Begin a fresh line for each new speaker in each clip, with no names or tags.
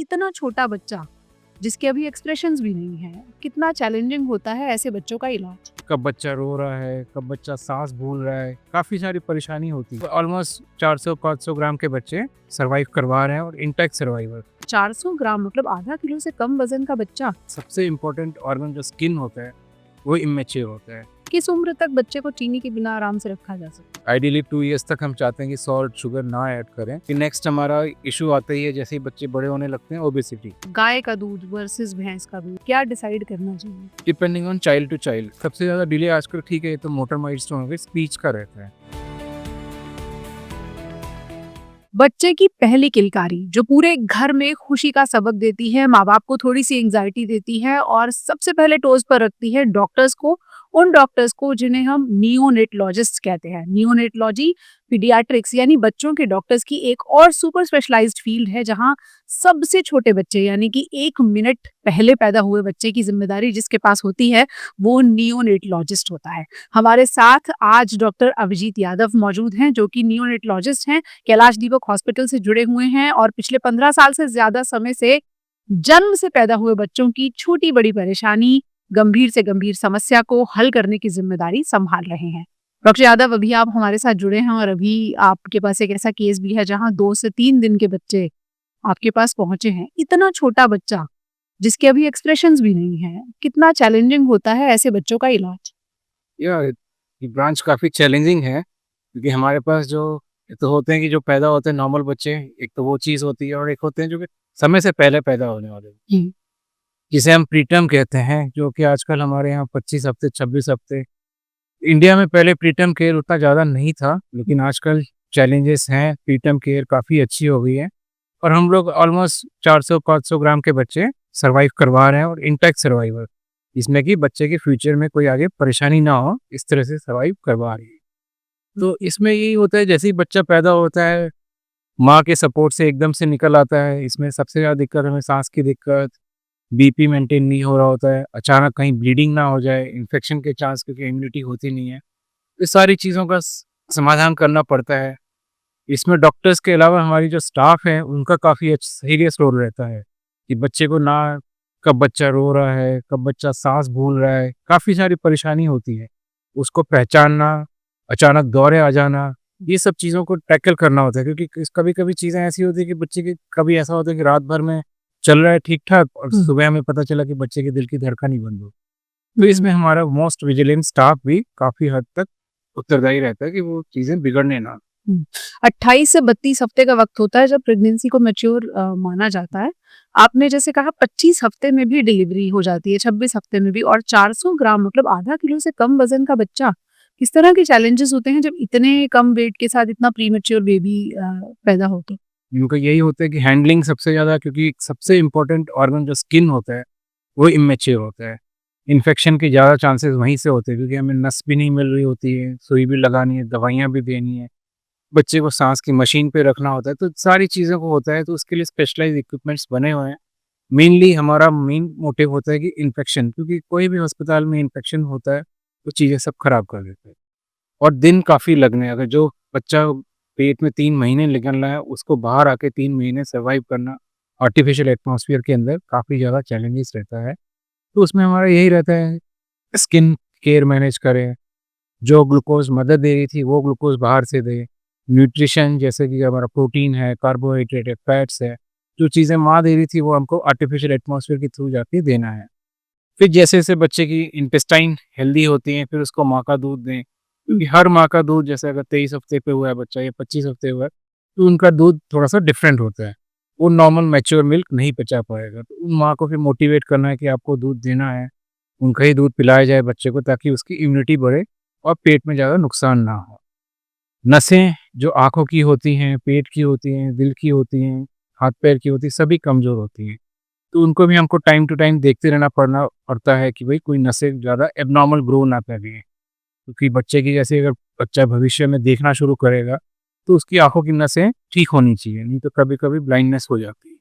इतना छोटा बच्चा जिसके अभी एक्सप्रेशंस भी नहीं है, कितना चैलेंजिंग होता है ऐसे बच्चों का इलाज।
कब बच्चा रो रहा है, कब बच्चा सांस भूल रहा है, काफ़ी सारी परेशानी होती है। ऑलमोस्ट 400-500 ग्राम के बच्चे सर्वाइव करवा रहे हैं और इंटैक्ट सर्वाइवर।
400 ग्राम मतलब आधा किलो से कम वजन का बच्चा।
सबसे इम्पोर्टेंट ऑर्गन जो स्किन होता है वो इमेच्योर होता है।
किस उम्र तक बच्चे को चीनी के बिना आराम से रखा जा सकता
आइडियली 2 इयर्स तक हम चाहते हैं कि सॉल्ट शुगर ना ऐड करें। कि नेक्स्ट हमारा इशू आता ही है जैसे ही बच्चे बड़े होने लगते हैं, ओबेसिटी।
है? गाय का दूध वर्सेस भैंस का दूध, क्या डिसाइड करना चाहिए?
Depending on child to child. सबसे ज़्यादा डिले आजकल ठीक है तो मोटर माइलस्टोन हो गए, स्पीच का रहता है।
बच्चे की पहली किलकारी जो पूरे घर में खुशी का सबक देती है, माँ बाप को थोड़ी सी एंग्जाइटी देती है और सबसे पहले टोज पर रखती है डॉक्टर्स को, उन डॉक्टर्स को जिन्हें हम नियोनेटोलॉजिस्ट कहते हैं। नियोनेटोलॉजी पीडियाट्रिक्स यानी बच्चों के डॉक्टर्स की एक और सुपर स्पेशलाइज्ड फील्ड है जहां सबसे छोटे बच्चे यानी कि 1 मिनट पहले पैदा हुए बच्चे की जिम्मेदारी जिसके पास होती है वो नियोनेटोलॉजिस्ट होता है। हमारे साथ आज डॉक्टर अभिजीत यादव मौजूद हैं जो कि नियोनेटोलॉजिस्ट हैं, कैलाश दीपक हॉस्पिटल से जुड़े हुए हैं और पिछले 15 साल से ज्यादा समय से जन्म से पैदा हुए बच्चों की छोटी बड़ी परेशानी, गंभीर से गंभीर समस्या को हल करने की जिम्मेदारी संभाल रहे हैं। डॉक्टर यादव, अभी आप हमारे साथ जुड़े हैं और अभी आपके पास एक ऐसा केस भी है जहां 2 से 3 दिन के बच्चे आपके पास पहुंचे हैं। इतना छोटा बच्चा जिसके अभी एक्सप्रेशंस भी नहीं है, कितना चैलेंजिंग होता है ऐसे बच्चों का इलाज?
ये ब्रांच काफ़ी चैलेंजिंग है क्योंकि हमारे पास जो एक तो होते हैं कि जो पैदा होते हैं नॉर्मल बच्चे, एक तो वो चीज़ होती है और एक होते हैं जो कि समय से पहले पैदा होने वाले, जिसे हम प्रीटर्म कहते हैं, जो कि आजकल हमारे यहाँ 25 हफ्ते 26 हफ्ते। इंडिया में पहले प्रीटर्म केयर उतना ज़्यादा नहीं था लेकिन आजकल चैलेंजेस हैं, प्रीटर्म केयर काफ़ी अच्छी हो गई है और हम लोग ऑलमोस्ट 400-500 ग्राम के बच्चे सर्वाइव करवा रहे हैं और इंटैक्ट सर्वाइवर, जिसमें कि बच्चे के फ्यूचर में कोई आगे परेशानी ना हो, इस तरह से सर्वाइव करवा रही है। तो इसमें यही होता है जैसे ही बच्चा पैदा होता है, माँ के सपोर्ट से एकदम से निकल आता है। इसमें सबसे ज़्यादा दिक्कत हमें सांस की दिक्कत, बीपी मेंटेन नहीं हो रहा होता है, अचानक कहीं ब्लीडिंग ना हो जाए, इन्फेक्शन के चांस क्योंकि इम्यूनिटी होती नहीं है। इस सारी चीज़ों का समाधान करना पड़ता है। इसमें डॉक्टर्स के अलावा हमारी जो स्टाफ है उनका काफ़ी सीरियस रोल रहता है कि बच्चे को ना, कब बच्चा रो रहा है, कब बच्चा सांस भूल रहा है, काफ़ी सारी परेशानी होती है। उसको पहचानना, अचानक दौरे आ जाना, ये सब चीज़ों को टैकल करना होता है क्योंकि कभी-कभी चीज़ें ऐसी होती है कि बच्चे की कभी ऐसा होता है कि रात भर में चल रहा है ठीक-ठाक और सुबह हमें पता चला कि बच्चे के दिल की धड़कन ही बंद हो। तो इसमें हमारा मोस्ट विजिलेंट स्टाफ भी काफ़ी हद तक उत्तरदायी रहता है कि वो चीज़ें बिगड़ने ना।
28 से 32 हफ्ते का वक्त होता है जब प्रेगनेंसी को मैच्योर माना जाता है। आपने जैसे कहा 25 हफ्ते में भी डिलीवरी हो जाती है, 26 हफ्ते में भी, और 400 ग्राम मतलब आधा किलो से कम वजन का बच्चा। किस तरह के चैलेंजेस होते हैं जब इतने कम वेट के साथ इतना प्रीमेच्योर बेबी पैदा हो तो?
इनका यही होता है कि हैंडलिंग सबसे ज़्यादा, क्योंकि सबसे इम्पोर्टेंट ऑर्गन जो स्किन होता है वो इमेच्योर होता है। इन्फेक्शन के ज़्यादा चांसेस वहीं से होते हैं क्योंकि हमें नस भी नहीं मिल रही होती है, सुई भी लगानी है, दवाइयाँ भी देनी है, बच्चे को सांस की मशीन पे रखना होता है, तो सारी चीज़ों को होता है। तो उसके लिए स्पेशलाइज्ड इक्विपमेंट्स बने हुए हैं। मेनली हमारा मेन मोटिव होता है कि इन्फेक्शन, क्योंकि कोई भी अस्पताल में इन्फेक्शन होता है तो चीज़ें सब खराब कर देते हैं और दिन काफ़ी लगने, अगर जो बच्चा पेट में 3 महीने निकल रहा है उसको बाहर आके 3 महीने सर्वाइव करना आर्टिफिशियल एटमॉस्फेयर के अंदर काफ़ी ज़्यादा चैलेंजेस रहता है। तो उसमें हमारा यही रहता है स्किन केयर मैनेज करें, जो ग्लूकोज़ मदर दे रही थी वो ग्लूकोज़ बाहर से दें, न्यूट्रिशन जैसे कि हमारा प्रोटीन है, कार्बोहाइड्रेट है, फैट्स है, जो चीज़ें माँ दे रही थी वो हमको आर्टिफिशियल एटमॉस्फेयर के थ्रू जाके देना है। फिर जैसे-जैसे बच्चे की इंटेस्टाइन हेल्दी होती है फिर उसको माँ का दूध दें, क्योंकि हर माँ का दूध, जैसे अगर 23 हफ्ते पे हुआ है बच्चा या 25 हफ्ते हुआ है, तो उनका दूध थोड़ा-सा डिफरेंट होता है। वो नॉर्मल मैच्योर मिल्क नहीं पचा पाएगा। तो उन माँ को फिर मोटिवेट करना है कि आपको दूध देना है, उनका ही दूध पिलाया जाए बच्चे को ताकि उसकी इम्यूनिटी बढ़े और पेट में ज़्यादा नुकसान ना हो। नसें जो आँखों की होती हैं, पेट की होती हैं, दिल की होती हैं, हाथ-पैर की होती हैं, सभी कमज़ोर होती हैं। तो उनको भी हमको टाइम टू टाइम देखते रहना पड़ता है कि भई कोई नसें ज़्यादा एब्नॉर्मल ग्रो ना कर रही हैं। क्योंकि बच्चे की जैसे अगर बच्चा भविष्य में देखना शुरू करेगा, तो उसकी आँखों की नसें ठीक होनी चाहिए, नहीं तो कभी-कभी ब्लाइंडनेस हो जाती है।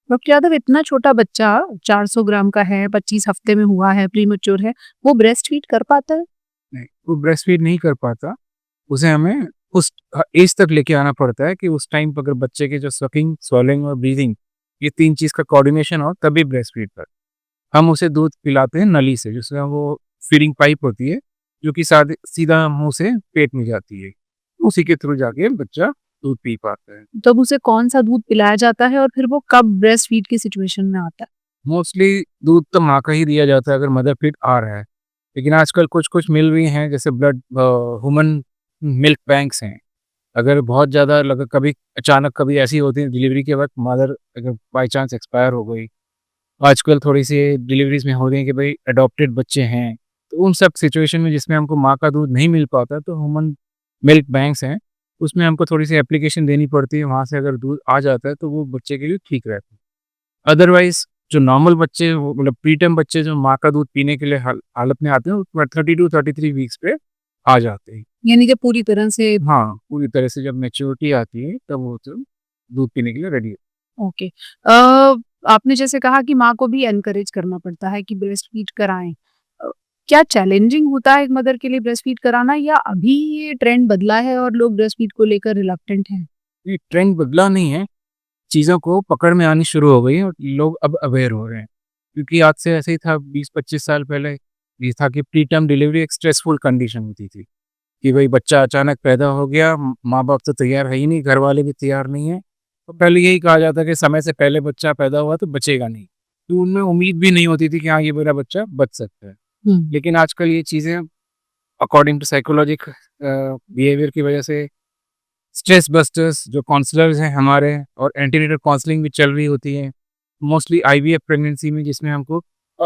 डॉक्टर यादव, इतना छोटा बच्चा 400 ग्राम का है, 25 हफ्ते में हुआ है, प्रीमेच्योर है, वो ब्रेस्ट फीड कर पाता है?
नहीं, वो ब्रेस्ट फीड नहीं कर पाता। उसे हमें उस एज तक लेके आना पड़ता है कि उस टाइम पर अगर बच्चे के जो सकिंग, स्वॉलोइंग और ब्रीथिंग ये 3 चीज़ का कोऑर्डिनेशन हो तभी ब्रेस्ट फीड कर। हम उसे दूध पिलाते हैं नली से, जिसमें वो फीडिंग पाइप होती है, जो कि सीधा मुँह से पेट में जाती है। उसी के थ्रू जाके बच्चा दूध पी पाता है।
तब उसे कौन-सा दूध पिलाया जाता है और फिर वो कब ब्रेस्ट फीड की सिचुएशन में आता है?
मोस्टली दूध तो माँ का ही दिया जाता है अगर मदर फीड आ रहा है। लेकिन आजकल कुछ-कुछ मिल रही हैं, जैसे ह्यूमन मिल्क बैंक्स हैं। अगर बहुत ज़्यादा लगा, कभी अचानक कभी ऐसी होती है डिलीवरी के वक़्त मदर अगर बाय चांस एक्सपायर हो गई। आजकल थोड़ी-सी डिलीवरीज़ में हो रही है कि भई अडॉप्टेड बच्चे हैं, तो उन सब सिचुएशन में जिसमें हमको माँ का दूध नहीं मिल पाता, तो ह्यूमन मिल्क बैंक्स हैं, उसमें हमको थोड़ी-सी एप्लीकेशन देनी पड़ती है, वहाँ से अगर दूध आ जाता है तो वो बच्चे के लिए ठीक रहता है। अदरवाइज़ जो नॉर्मल बच्चे, वो मतलब प्रीटर्म बच्चे जो माँ का दूध पीने के लिए हालत में आते हैं, वो 30 टू 33 वीक्स पे आ जाते हैं।
यानी कि पूरी तरह से
हाँ, पूरी तरह से जब मैच्योरिटी आती है तब वो तो दूध पीने के लिए रेडी है।
ओके। आपने जैसे कहा कि माँ को भी एनकरेज करना पड़ता है कि ब्रेस्ट फीड कराएँ। क्या चैलेंजिंग होता है एक मदर के लिए ब्रेस्ट फीड कराना या अभी ये ट्रेंड बदला है और लोग ब्रेस्ट फीड को लेकर रिलक्टेंट हैं?
ये ट्रेंड बदला नहीं है, चीज़ों को पकड़ में आनी शुरू हो गई है और लोग अब अवेयर हो रहे हैं। क्योंकि आज से ऐसे ही था 20-25 साल पहले, ये था कि प्रीटर्म डिलीवरी एक स्ट्रेसफुल कंडीशन होती थी, कि भई बच्चा अचानक पैदा हो गया, माँ-बाप तो तैयार है ही नहीं, घर वाले भी तैयार नहीं हैं। तो पहले यही कहा जाता कि समय से पहले बच्चा पैदा हुआ तो बचेगा नहीं। तो उनमें उम्मीद भी नहीं होती थी कि हाँ, ये मेरा बच्चा बच सकता है।
हुँ।
लेकिन आजकल ये चीज़ें अकॉर्डिंग टू बिहेवियर की वजह से स्ट्रेस बस्टर्स जो काउंसलर्स हैं हमारे, और एंटीनेटल काउंसलिंग भी चल रही होती है। मोस्टली आईवीएफ प्रेगनेंसी में, जिसमें हमको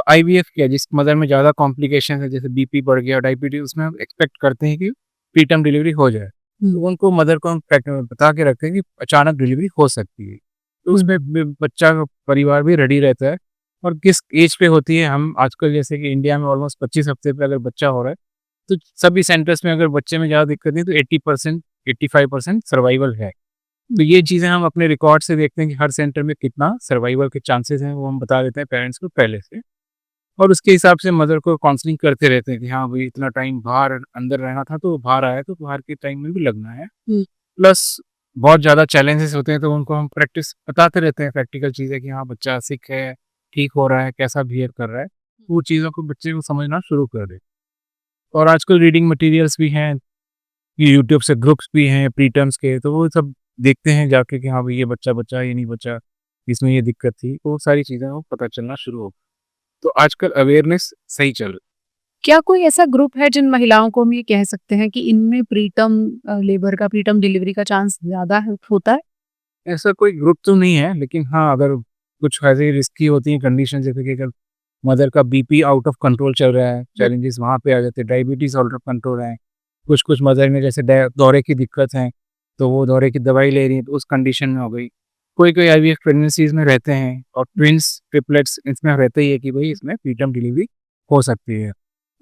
आईवीएफ क्या, जिस मदर में ज़्यादा कॉम्प्लिकेशन है, जैसे बीपी बढ़ गया, डायबिटीज़, उसमें हम एक्सपेक्ट करते हैं कि प्रीटर्म डिलीवरी हो जाए। तो
हुँ।
उनको मदर को हम बता के रखते हैं कि अचानक डिलीवरी हो सकती है। तो उसमें बच्चा का परिवार भी रेडी रहता है। और किस एज पे होती है, हम आजकल जैसे कि इंडिया में ऑलमोस्ट 25 हफ्ते पे अगर बच्चा हो रहा है, तो सभी सेंटर्स में अगर बच्चे में ज़्यादा दिक्कत नहीं तो 80% 85% सर्वाइवल है। तो ये चीज़ें हम अपने रिकॉर्ड से देखते हैं कि हर सेंटर में कितना सर्वाइवल के चांसेस हैं, वो हम बता देते हैं पेरेंट्स को पहले से। और उसके हिसाब से मदर को काउंसलिंग करते रहते हैं कि हाँ भाई, इतना टाइम बाहर अंदर रहना था तो बाहर आया, तो बाहर के टाइम में भी लगना है।
हुँ।
प्लस बहुत ज़्यादा चैलेंजेस होते हैं, तो उनको हम प्रैक्टिस बताते रहते हैं, प्रैक्टिकल चीज़ें, कि हाँ बच्चा सिक है, ठीक हो रहा है, कैसा बिहेव कर रहा है। वो चीज़ों को बच्चे को समझना शुरू कर दे। और आजकल रीडिंग मटेरियल्स भी हैं, यूट्यूब से ग्रुप्स भी हैं प्रीटर्म्स के, तो वो सब देखते हैं जाके कि हाँ भाई, ये बच्चा बचा, ये नहीं बचा, इसमें ये दिक्कत थी, तो वो सारी चीज़ें वो पता चलना शुरू हो। तो आजकल अवेयरनेस सही चल रही
क्या कोई ऐसा ग्रुप है जिन महिलाओं को हम ये कह सकते हैं कि इनमें प्रीटर्म लेबर का प्रीटर्म डिलीवरी का चांस ज़्यादा होता है?
है। ऐसा कोई ग्रुप तो नहीं है, लेकिन हाँ, अगर कुछ ऐसी रिस्की होती हैं कंडीशन, जैसे कि अगर मदर का बीपी आउट ऑफ कंट्रोल चल रहा है, चैलेंजेस वहाँ पे आ जाते हैं, डायबिटीज़ आउट ऑफ कंट्रोल है, कुछ-कुछ मदर में जैसे दौरे की दिक्कत है, तो वो दौरे की दवाई ले रही है, तो उस कंडीशन में हो गई। कोई-कोई आईवीएफ प्रेगनेंसीज़ में रहते हैं, और ट्विन्स, ट्रिपलेट्स इसमें रहता ही है कि भई इसमें प्रीटर्म डिलीवरी हो सकती है।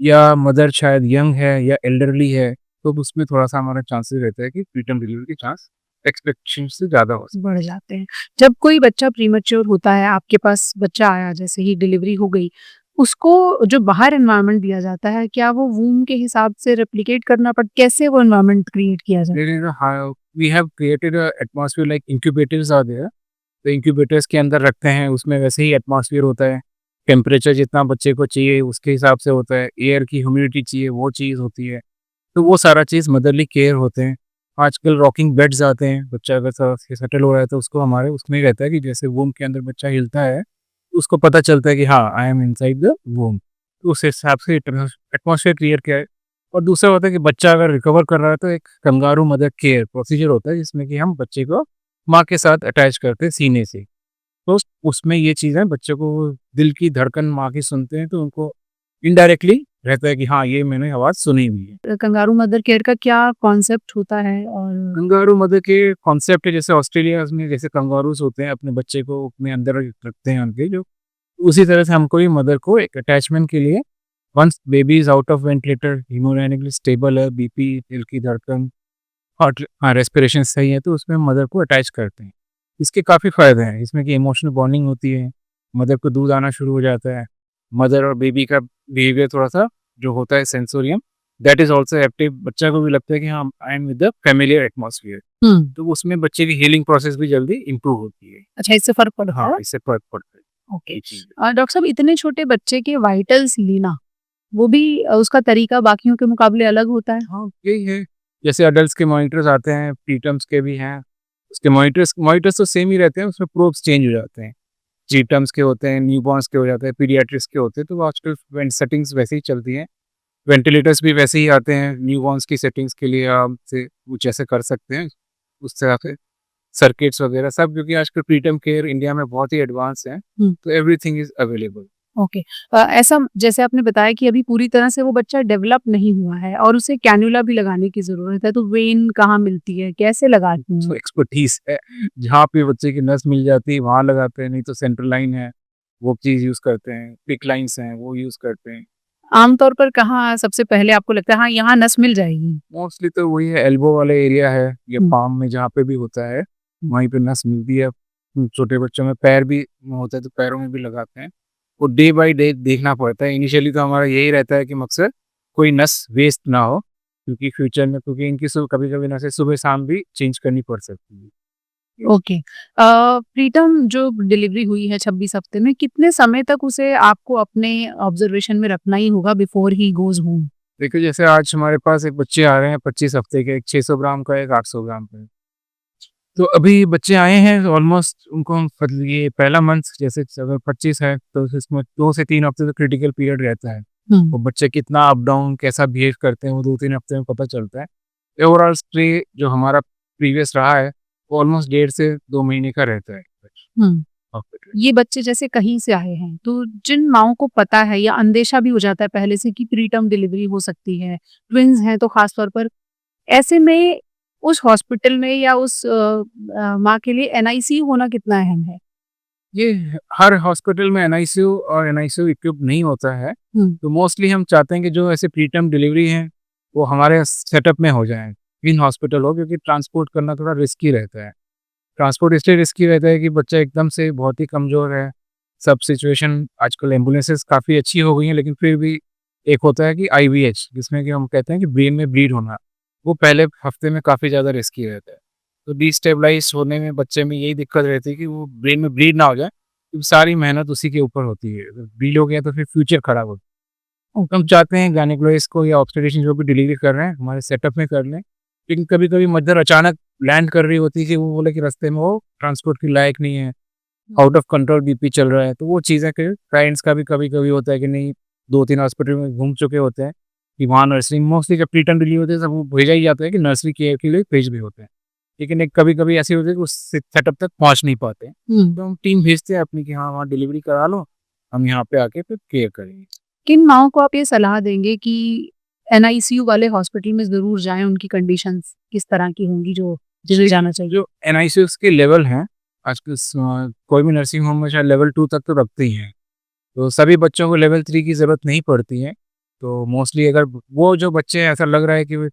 या मदर शायद यंग है या एल्डरली है, तो उसमें थोड़ा-सा हमारा चांसेस रहता है कि प्रीटर्म डिलीवरी के चांस एक्सपेक्टेशन से ज़्यादा हो सकते
बढ़ जाते हैं। जब कोई बच्चा प्रीमैच्योर होता है, आपके पास बच्चा आया, जैसे ही डिलीवरी हो गई, उसको जो बाहर एनवायरनमेंट दिया जाता है, क्या वो वूम्ब के हिसाब से रेप्लिकेट करना कैसे वो एनवायरनमेंट क्रिएट किया जाए?
हैं। There is a how we have created a atmosphere, like incubators are there. तो इंक्यूबेटर्स के अंदर रखते हैं, उसमें वैसे ही एटमॉस्फेयर होता है। टेम्परेचर जितना बच्चे को चाहिए उसके हिसाब से होता है, एयर की ह्यूमिडिटी चाहिए वो चीज़ होती है। तो वो सारा चीज़ मदरली केयर होते हैं। आजकल रॉकिंग बेड्स आते हैं, बच्चा अगर सेटल हो रहा है तो उसको हमारे उसमें ही रहता है कि जैसे वूम्ब के अंदर बच्चा हिलता है, तो उसको पता चलता है कि हाँ, I am inside the womb. तो उस हिसाब से एटमॉस्फेयर क्लियर किया है। और दूसरा होता है कि बच्चा अगर रिकवर कर रहा है, तो एक कंगारू मदर केयर प्रोसीजर होता है, जिसमें कि हम बच्चे को माँ के साथ अटैच करते हैं सीने से। तो उसमें ये चीज़ें बच्चे को दिल की धड़कन माँ की सुनते हैं, तो उनको इनडायरेक्टली रहता है कि हाँ, ये मैंने आवाज़ सुनी हुई है।
कंगारू मदर केयर का क्या कॉन्सेप्ट होता है और
कंगारू मदर के कॉन्सेप्ट है, जैसे ऑस्ट्रेलिया में जैसे कंगारूस होते हैं, अपने बच्चे को अपने अंदर रखते हैं उनके, जो उसी तरह से हमको भी मदर को एक अटैचमेंट के लिए, once baby is out of ventilator, haemodynamically stable है, बीपी, दिल की धड़कन, हार्ट, हाँ, रेस्पिरेशन सही है, तो उसमें मदर को अटैच करते हैं। इसके काफ़ी फ़ायदे हैं, इसमें कि इमोशनल बॉन्डिंग होती है, मदर को दूध आना शुरू हो जाता है, मदर और बेबी का बिहेवियर थोड़ा-सा जो होता है sensorium, that is also active, बच्चा को भी लगता है कि हाँ, I am with the familiar atmosphere. तो उसमें बच्चे की हीलिंग प्रोसेस भी जल्दी इम्प्रूव होती है।
अच्छा, इससे फर्क पड़ता
हाँ,
है।
इससे फर्क पड़ता है।
ओके।
ये चीज़ है।
डॉक्टर साहब, इतने छोटे बच्चे के वाइटल्स लेना, वो भी उसका तरीका बाकियों के मुकाबले अलग होता है?
हाँ, यही है। जैसे अडल्ट्स के मॉनिटर्स आते हैं, प्रीटर्म्स के भी हैं। उसके मॉनिटर्स मॉनिटर्स तो सेम ही रहते हैं, उसमें प्रोब्स चेंज हो जाते हैं। प्रीटर्म्स के होते हैं, न्यूबॉर्न्स के हो जाते हैं, पीडियाट्रिक्स के होते हैं, तो आजकल वेंट सेटिंग्स वैसे ही चलती हैं। वेंटिलेटर्स भी वैसे ही आते हैं, न्यूबॉर्न्स की सेटिंग्स के लिए आप से कुछ ऐसे कर सकते हैं, उस तरह से सर्किट्स वगैरह सब, क्योंकि आजकल प्रीटर्म केयर इंडिया में बहुत ही एडवांस है,
हुँ।
तो एवरीथिंग इज़ अवेलेबल।
ओके। ऐसा जैसे आपने बताया कि अभी पूरी तरह से वो बच्चा डेवलप नहीं हुआ है और उसे कैन्युला भी लगाने की ज़रूरत है, तो वेन कहाँ मिलती है? कैसे लगाती
सो
हैं?
एक्सपर्टीज़ है, जहाँ पे बच्चे की नस मिल जाती है वहाँ लगाते हैं, नहीं तो सेंट्रल लाइन है, वो चीज़ यूज़ करते हैं, पिक लाइन्स हैं, वो यूज़ करते हैं।
आम तौर पर कहाँ सबसे पहले आपको लगता है हाँ, यहाँ नस मिल जाएगी?
मोस्टली तो वही है, एल्बो वाले एरिया है या
हुँ।
पाम में जहाँ पे भी होता है, वहीं पे नस मिलती है। छोटे बच्चों में पैर भी होता है तो पैरों में भी लगाते हैं। वो डे बाय डे देखना पड़ता है। इनिशियली तो हमारा यही रहता है कि मकसद कोई नस वेस्ट ना हो, क्योंकि फ्यूचर में, क्योंकि इनकी कभी-कभी नसें सुबह-शाम भी चेंज करनी पड़ सकती है।
ओके। प्रीतम, जो डिलीवरी हुई है 26 हफ्ते में, कितने समय तक उसे आपको अपने ऑब्जर्वेशन में रखना ही होगा बिफोर ही गोज़ होम?
देखिए, जैसे आज हमारे पास एक बच्चे आ रहे हैं 25 हफ्ते के, एक 600 ग्राम का, एक 800 ग्राम का। तो अभी बच्चे आए हैं ऑलमोस्ट, उनको हम ये पहला मंथ, जैसे अगर 25 है तो इसमें 2 से 3 हफ्ते तो क्रिटिकल पीरियड रहता है।
हुँ।
वो बच्चे कितना अप डाउन कैसा बिहेव करते हैं वो 2-3 हफ्ते में पता चलता है। ओवरऑल स्टे जो हमारा प्रीवियस रहा है वो ऑलमोस्ट 1.5 से 2 महीने का रहता है।
हुँ।
हॉस्पिटल।
ये बच्चे जैसे कहीं से आए हैं, तो जिन माँओं को पता है या अंदेशा भी हो जाता है पहले से कि प्रीटर्म डिलीवरी हो सकती है, ट्विन्स हैं तो ख़ास तौर पर, ऐसे में उस हॉस्पिटल में या उस माँ के लिए एनआईसीयू होना कितना अहम है?
ये हर हॉस्पिटल में एनआईसीयू और एनआईसीयू इक्विप्ड नहीं होता है।
हुँ।
तो मोस्टली हम चाहते हैं कि जो ऐसे प्रीटर्म डिलीवरी हैं, वो हमारे सेटअप में हो जाएँ, इन हॉस्पिटल हो, क्योंकि ट्रांसपोर्ट करना थोड़ा रिस्की रहता है। ट्रांसपोर्ट इसलिए रिस्की रहता है कि बच्चा एकदम से बहुत ही कमज़ोर है। सब सिचुएशन आजकल एम्बुलेंसेस काफ़ी अच्छी हो गई हैं, लेकिन फिर भी एक होता है कि आईवीएच, जिसमें कि हम कहते हैं कि ब्रेन में ब्लीड होना, वो पहले हफ्ते में काफ़ी ज़्यादा रिस्की रहता है। तो डिस्टेबलाइज़ होने में बच्चे में यही दिक्कत रहती है कि वो ब्रेन में ब्लीड ना हो जाए, क्योंकि सारी मेहनत उसी के ऊपर होती है। अगर ब्लीड हो गया तो फिर फ्यूचर खराब होता है। तो हम चाहते हैं गायनेकोलॉजिस्ट को या ऑब्स्टेट्रिशियन जो भी डिलीवरी कर रहे हैं, हमारे सेटअप में कर लें। लेकिन कभी-कभी मदर अचानक लैंड कर रही होती है कि वो बोले कि रास्ते में वो ट्रांसपोर्ट के लायक नहीं है, आउट ऑफ कंट्रोल बीपी चल रहा है, तो वो चीज़ें फिर पेरेंट्स का भी कभी-कभी होता है कि नहीं, 2-3 हॉस्पिटल में घूम चुके होते हैं कि वहाँ नर्सिंग मोस्टली जब प्रीटर्म डिलीवरी होती है सब वो भेजा ही जाता है कि नर्सरी केयर के लिए भेज भी होते हैं। लेकिन एक कभी-कभी ऐसी होती है कि उस सेटअप तक पहुँच नहीं पाते हैं,
हुँ।
तो हम टीम भेजते हैं अपनी कि हाँ, वहाँ डिलीवरी करा लो, हम यहाँ पे आके फिर केयर करेंगे।
किन माँओं को आप ये सलाह देंगे कि एनआईसीयू वाले हॉस्पिटल में ज़रूर जाएँ, उनकी कंडीशंस किस तरह की होंगी जो जिन्हें जाना चाहिए?
जो एनआईसीयूज़ के लेवल हैं, आजकल कोई भी नर्सिंग होम में शायद लेवल 2 तक तो रखते ही हैं। तो सभी बच्चों को लेवल 3 की ज़रूरत नहीं पड़ती है। तो मोस्टली अगर वो जो बच्चे ऐसा लग रहा है कि वो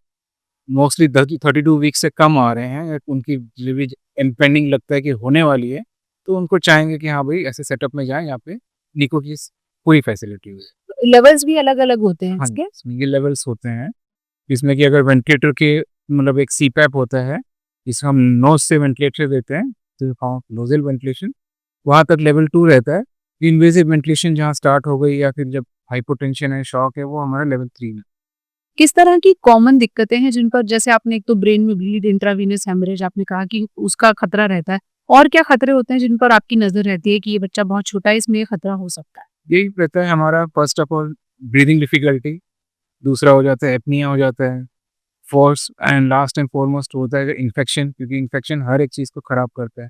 मोस्टली 32 वीक से कम आ रहे हैं, उनकी डिलीवरी इम्पेंडिंग लगता है कि होने वाली है, तो उनको चाहेंगे कि हाँ भाई, ऐसे सेटअप में जाएँ, यहाँ पे निको की पूरी फैसिलिटी हो।
लेवल्स भी अलग-अलग होते हैं
हाँ जी,
इसके?
इसमें ये लेवल्स होते हैं, इसमें कि अगर वेंटिलेटर के मतलब एक सीपैप होता है, जिसे हम नोज़ से वेंटिलेटर देते हैं, तो हाँ, नोज़ल वेंटिलेशन, वहाँ तक लेवल 2 रहता है। इन्वेसिव वेंटिलेशन जहाँ स्टार्ट हो गई या फिर जब हाइपोटेंशन है, शॉक है, वो हमारा लेवल 3 है।
किस तरह की कॉमन दिक्कतें हैं जिन पर, जैसे आपने एक तो ब्रेन में ब्लीड, इंट्रावेनस हेमरेज आपने कहा कि उसका खतरा रहता है, और क्या खतरे होते हैं जिन पर आपकी नज़र रहती है कि ये बच्चा बहुत छोटा है, इसमें ये खतरा हो सकता है?
यही रहता है हमारा first of all breathing difficulty, दूसरा हो जाता है एपनिया हो जाता है, first and last and foremost होता है इन्फेक्शन, क्योंकि इन्फेक्शन हर एक चीज़ को खराब करता है।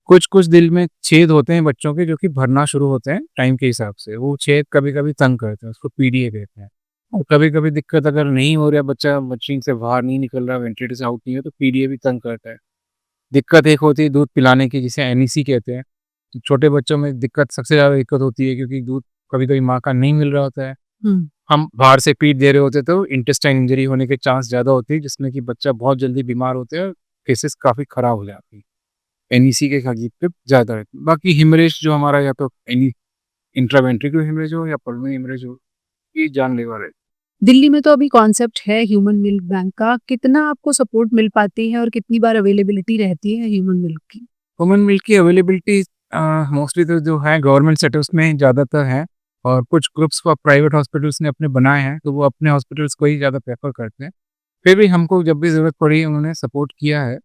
कुछ-कुछ दिल में छेद होते हैं बच्चों के जो कि भरना शुरू होते हैं टाइम के हिसाब से, वो छेद कभी-कभी तंग करते हैं, उसको पीडीए कहते हैं। और कभी-कभी दिक्कत अगर नहीं हो रहा है, बच्चा मशीन से बाहर नहीं निकल रहा, वेंटिलेटर से आउट नहीं है, तो पीडीए भी तंग करता है। दिक्कत एक होती है दूध पिलाने की, जिसे एनईसी कहते हैं। तो छोटे बच्चों में दिक्कत सबसे ज़्यादा दिक्कत होती है, क्योंकि दूध कभी-कभी माँ का नहीं मिल रहा होता है।
हुँ।
हम बाहर से फीड दे रहे होते हैं, तो इंटेस्टाइन इंजरी होने के चांस ज़्यादा होती है, जिसमें कि बच्चा बहुत जल्दी बीमार होते हैं और केसेस काफ़ी खराब हो जाती है। एनईसी के खगीत पे ज़्यादा रहती है। बाकी हेमरेज जो हमारा, या तो एनी इंट्रावेंट्रिकुलर हेमरेज हो या पल्मोनरी हेमरेज हो, ये जानलेवा है।
दिल्ली में तो अभी कॉन्सेप्ट है ह्यूमन मिल्क बैंक का, कितना आपको सपोर्ट मिल पाती है और कितनी बार अवेलेबिलिटी रहती है ह्यूमन मिल्क की?
ह्यूमन मिल्क की अवेलेबिलिटी मोस्टली तो जो है गवर्नमेंट सेक्टर्स में ज़्यादातर है, और कुछ ग्रुप्स फॉर प्राइवेट हॉस्पिटल्स ने अपने बनाए हैं, तो वो अपने हॉस्पिटल्स को ही ज़्यादा प्रेफ़र करते हैं। फिर भी हमको जब भी ज़रूरत पड़ी उन्होंने सपोर्ट किया है,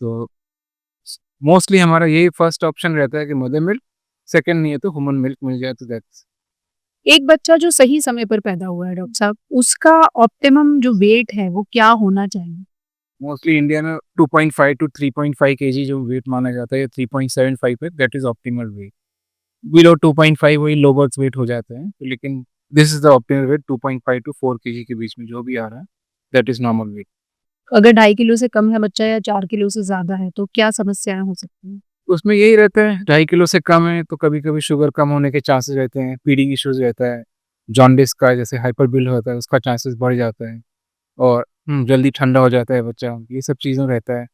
तो मोस्टली हमारा यही फर्स्ट ऑप्शन रहता है कि मदर मिल्क, सेकंड नहीं है तो ह्यूमन मिल्क मिल जाए तो दैट्स।
एक बच्चा जो सही समय पर पैदा हुआ है डॉक्टर साहब, उसका ऑप्टिमम जो वेट है वो क्या होना चाहिए?
मोस्टली इंडिया में 2.5 टू 3.5 केजी जो वेट माना जाता है, 3.75 है, that is optimal weight. Below 2.5 वही लो बर्थ वेट हो जाते हैं, तो लेकिन this is the optimal weight 2.5 to 4 KG के बीच में जो भी आ रहा है, दैट इज़ नॉर्मल वेट।
अगर 2.5 किलो से कम है बच्चा या 4 किलो से ज़्यादा है तो क्या समस्याएँ हो सकती हैं?
उसमें यही रहता है 2.5 किलो से कम है तो कभी-कभी शुगर कम होने के चांसेस रहते हैं, फीडिंग इश्यूज़ रहता है, जॉन्डिस का जैसे हाइपर बिल होता है उसका चांसेस बढ़ जाता है, और जल्दी ठंडा हो जाता है बच्चा, ये सब चीज़ें रहता है।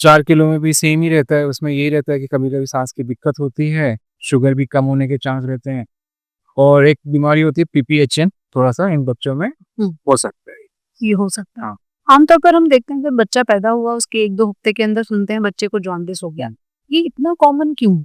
4 किलो में भी सेम ही रहता है, उसमें यही रहता है कि कभी-कभी साँस की दिक्कत होती है, शुगर भी कम होने के चांस रहते हैं, और एक बीमारी होती है पीपीएचएन, थोड़ा-सा इन बच्चों में
हुँ,
हो सकता है।
ये हो सकता है।
हाँ।
आमतौर पर हम देखते हैं जब बच्चा पैदा हुआ उसके 1-2 हफ्ते के अंदर सुनते हैं बच्चे को जॉन्डिस हो गया। ये इतना कॉमन क्यों?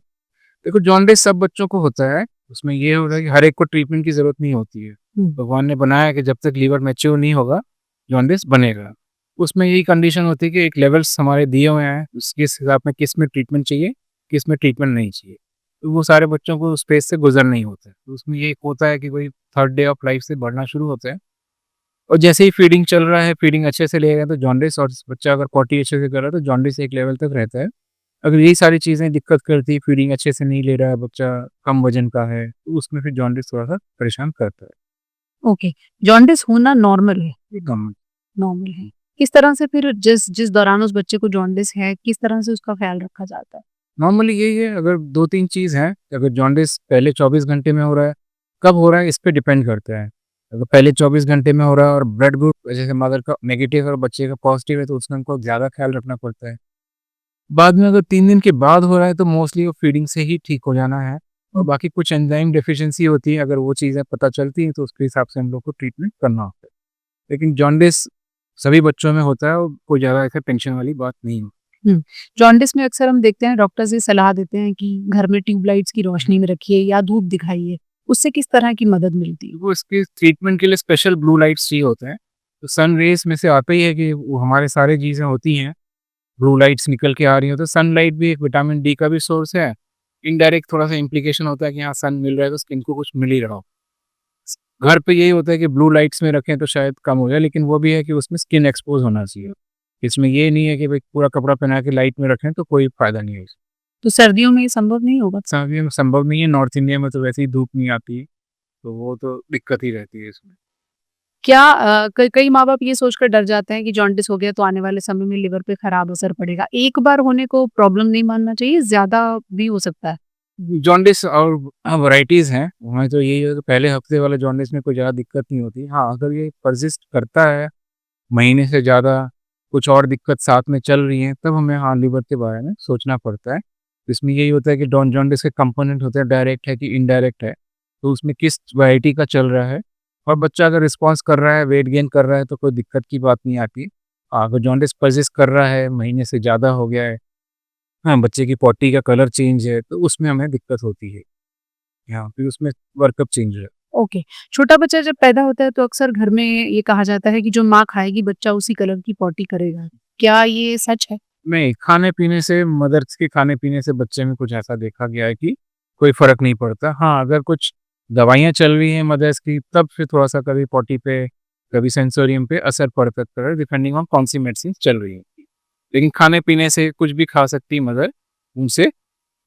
देखो जॉन्डिस सब बच्चों को होता है, उसमें ये होता है कि हर एक को ट्रीटमेंट की ज़रूरत नहीं होती है।
हुँ,
भगवान ने बनाया है कि जब तक लीवर मैच्योर नहीं होगा, जॉन्डिस बनेगा। उसमें यही कंडीशन होती है कि एक लेवल्स हमारे दिए हुए हैं, उसके हिसाब में किस में ट्रीटमेंट चाहिए, किस में ट्रीटमेंट नहीं चाहिए। तो वो सारे बच्चों को उस फेज़ से गुज़रना ही होता है। तो उसमें ये होता है कि कोई 3rd डे ऑफ लाइफ से बढ़ना शुरू होता है, और जैसे ही फीडिंग चल रहा है, फीडिंग अच्छे से ले रहे हैं तो जॉन्डिस, और बच्चा अगर पॉटी अच्छे से कर रहा है तो जॉन्डिस एक लेवल तक रहता है। अगर यही सारी चीज़ें दिक्कत करती है, फीडिंग अच्छे से नहीं ले रहा है बच्चा, कम वज़न का है, तो उसमें फिर जॉन्डिस थोड़ा-सा परेशान करता है।
ओके। जॉन्डिस होना नॉर्मल है,
ये कॉमन।
नॉर्मल है। किस तरह से फिर जिस जिस दौरान उस बच्चे को जॉन्डिस है, किस तरह से उसका ख़्याल रखा जाता है?
नॉर्मली यही है, अगर 2-3 चीज़ हैं, अगर जॉन्डिस पहले 24 घंटे में हो रहा है, कब हो रहा है इस पे डिपेंड करता है। अगर पहले 24 घंटे में हो रहा है और ब्लड ग्रुप जैसे मदर का नेगेटिव है और बच्चे का पॉजिटिव है तो उसमें हमको ज़्यादा ख़्याल रखना पड़ता है। बाद में अगर 3 दिन के बाद हो रहा है तो मोस्टली वो फीडिंग से ही ठीक हो जाना है, और बाकी कुछ एंजाइम डेफिशिएंसी होती है, अगर वो चीज़ें पता चलती हैं तो उसके हिसाब से हम लोग को ट्रीटमेंट करना होता है। लेकिन जॉन्डिस सभी बच्चों में होता है और कोई ज़्यादा ऐसे टेंशन वाली बात नहीं है।
हुँ। जॉन्डिस में अक्सर हम देखते हैं डॉक्टर्स ये सलाह देते हैं कि घर में ट्यूबलाइट्स की रोशनी में रखिए या धूप दिखाइए। उससे किस तरह की मदद मिलती है?
वो इसके ट्रीटमेंट के लिए स्पेशल ब्लू लाइट्स चाहिए होते हैं। तो सन रेज़ में से आता ही है कि वो हमारे सारी चीज़ें होती हैं, ब्लू लाइट्स निकल के आ रही हैं, तो सनलाइट भी एक विटामिन डी का भी सोर्स है। इनडायरेक्ट थोड़ा-सा इम्प्लीकेशन होता है कि हाँ, सन मिल रहा है तो स्किन को कुछ मिल ही रहा हो। घर पे यही होता है कि ब्लू लाइट्स में रखें तो शायद कम हो जाए, लेकिन वो भी है कि उसमें स्किन एक्सपोज़ होना चाहिए। इसमें ये नहीं है कि भई पूरा कपड़ा पहना के लाइट में रखें तो कोई फ़ायदा नहीं है इसमें।
तो सर्दियों में ये संभव नहीं होगा?
सर्दियों में संभव नहीं है, नॉर्थ इंडिया में तो वैसे ही धूप नहीं आती, तो वो तो दिक्कत ही रहती है इसमें।
क्या कई माँ-बाप ये सोचकर डर जाते हैं कि जॉन्डिस हो गया तो आने वाले समय में लिवर पे खराब असर पड़ेगा। एक बार होने को प्रॉब्लम नहीं मानना चाहिए, ज़्यादा भी हो सकता है।
जॉन्डिस और वैराइटीज़ हैं, उसमें तो यही है कि पहले हफ्ते वाले जॉन्डिस में कोई ज़्यादा दिक्कत नहीं होती। हाँ, अगर ये पर्सिस्ट करता है, महीने से ज़्यादा कुछ और दिक्कत साथ में चल रही है, तब हमें हाँ, लिवर के बारे में सोचना पड़ता है। इसमें यही होता है कि जॉन्डिस के कंपोनेंट होते हैं, डायरेक्ट है कि इनडायरेक्ट है, तो उसमें किस वैराइटी का चल रहा है, और बच्चा अगर रिस्पॉन्स कर रहा है, वेट गेन कर रहा है, तो कोई दिक्कत की बात नहीं आती। अगर जॉन्डिस पर्सिस्ट कर रहा है, महीने से ज़्यादा हो गया है, हाँ, बच्चे की पॉटी का कलर चेंज है, तो उसमें हमें दिक्कत होती है। हाँ, फिर उसमें वर्कअप चेंज है।
ओके। छोटा बच्चा जब पैदा होता है तो अक्सर घर में ये कहा जाता है कि जो माँ खाएगी बच्चा उसी कलर की पॉटी करेगा। क्या ये सच है?
नहीं, खाने-पीने से मदर्स के खाने-पीने से बच्चे में कुछ ऐसा देखा गया है कि कोई फ़र्क नहीं पड़ता। हाँ, अगर कुछ दवाइयाँ चल रही हैं मदर्स की तब फिर थोड़ा-सा कभी पॉटी पे, कभी सेंसोरियम पे असर पड़ सकता है डिपेंडिंग ऑन कौन-सी मेडिसिन चल रही है। लेकिन खाने-पीने से कुछ भी खा सकती है मदर, उनसे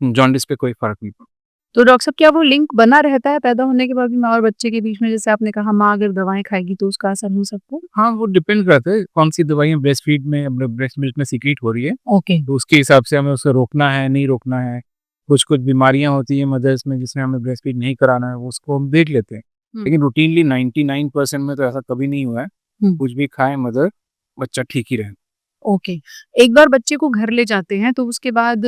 जॉन्डिस पे कोई फ़र्क नहीं पड़ता।
तो डॉक्टर साहब क्या वो लिंक बना रहता है पैदा होने के बाद भी माँ और बच्चे के बीच में? जैसे आपने कहा माँ अगर दवाएँ खाएगी तो उसका असर हो सकता है?
हाँ, वो डिपेंड करता है कौन-सी दवाइयाँ ब्रेस्ट फीड में ब्रेस्ट मिल्क में सीक्रेट हो रही है,
ओके।
तो उसके हिसाब से हमें उसे रोकना है, नहीं रोकना है। कुछ-कुछ बीमारियाँ होती हैं मदर्स में जिसमें हमें ब्रेस्ट फीड नहीं कराना है, वो उसको हम देख लेते हैं।
हुँ,
लेकिन रूटीनली 99% में तो ऐसा कभी नहीं हुआ है।
हुँ।
कुछ भी खाए मदर, बच्चा ठीक ही रहे।
ओके। एक बार बच्चे को घर ले जाते हैं तो उसके बाद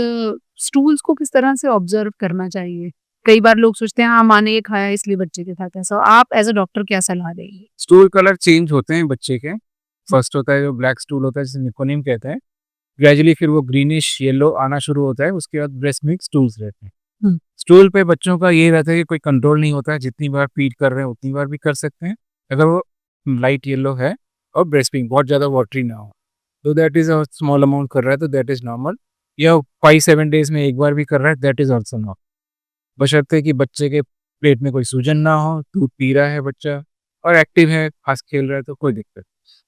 स्टूल्स को किस तरह से ऑब्ज़र्व करना चाहिए? कई बार लोग सोचते हैं हाँ माँ ने ये खाया इसलिए बच्चे के साथ ऐसा। आप एज अ डॉक्टर क्या सलाह देंगे?
स्टूल कलर चेंज होते हैं बच्चे के। फर्स्ट होता है जो ब्लैक स्टूल होता है जिसे मेकोनिम कहते हैं। ग्रेजुअली फिर वो ग्रीनिश येलो आना शुरू होता है, उसके बाद ब्रेस्ट मिल्क स्टूल्स रहते हैं।
हम्म।
स्टूल पे बच्चों का ये रहता है कि कोई कंट्रोल नहीं होता है, जितनी बार फीड कर रहे हैं उतनी बार भी कर सकते हैं, अगर वो लाइट येलो है और ब्रेस्ट मिल्क बहुत ज़्यादा वाटरी ना हो। तो that is a small amount कर रहा है तो दैट इज़ नॉर्मल, या 5-7 डेज़ में एक बार भी कर रहा है दैट इज़ ऑल्सो नॉर्मल। बशर्ते कि बच्चे के पेट में कोई सूजन ना हो, दूध पी रहा है बच्चा और एक्टिव है, हँस खेल रहा है तो कोई दिक्कत